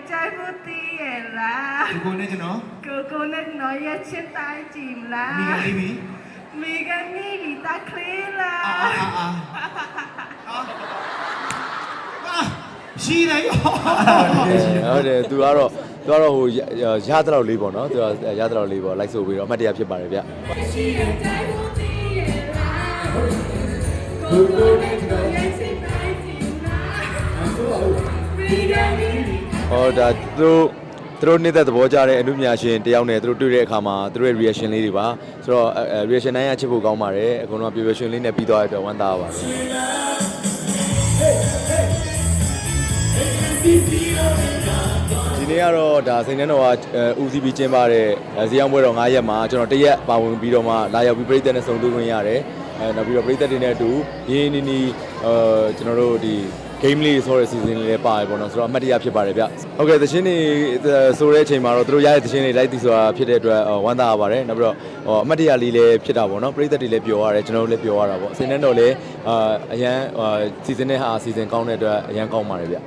ใจพูดตีละ ကိုနဲ့ကျွန်တော် กูนึกน้อยอย่าเชื่อตายจิมละ မိကလေးပြီ มีกันนี่ดีตาคลีละ ရှိတယ်ရော ဟုတ်တယ်သူကတော့ဟိုရသလောက်လေးပေါ့နော်သူကရသလောက်လေးပေါ့လိုက်ဆိုပြီးတော့အမှတ်တရဖြစ်ပါတယ်ဗျဟောဒါသူတို့နေတဲ့သဘောကြတဲ့အမှုများရှင်တယောက်နဲ့သူတို့တွေ့တဲ့အခါမှာသူတို့ရဲ့ reaction လေးတွေပါဆိုတော့ reaction တိုင်းကချစ်ဖို့ကောင်းပါတယ်အကုန်လုံးပျော်ပျော်ရွှင်လေးနဲ့ပြီးသွားတဲ့အတွက်ဝမ်းသာပါပါတယ်ဒီနေ့ကတော့ဒါစိန်နှန်းတော်ကဦးစီးပြီးကျင်းပတဲ့ဇေယောင်းပွဲတော်9ရက်မှာကျွန်တော်1ရက်ပါဝင်ပြီးတော့မှလာရောက်ပြီးပြည်သက်နဲ့ဆုံတွေ့ခွင့်ရတယ်နောက်ပြီးတော့ပြည်သက်တွေနဲ့အတူရင်းနီကျွန်တော်တို့ဒီ game လေးဆိုတဲ့ season လေးလည်းပါတယ်ပေါ့နော်ဆိုတော့အမှတ်တရဖြစ်ပါတယ်ဗျဟုတ်ကဲ့သချင်းတွေဆိုတဲ့အချိန်မှာတော့သူတို့ရတဲ့သချင်းတွေလိုက်သိဆိုတာဖြစ်တဲ့အတွက်ဝမ်းသာရပါတယ်နောက်ပြီးတော့အမှတ်တရလေးလည်းဖြစ်တာပေါ့နော်ပြည်သက်တွေလည်းပျော်ရတယ်ကျွန်တော်တို့လည်းပျော်ရတာပေါ့စိန်နှန်းတော်လည်းအရန် season နဲ့ဟာ season ကောင်းတဲ့အတွက်အရန်ကောင်းပါတယ်ဗျ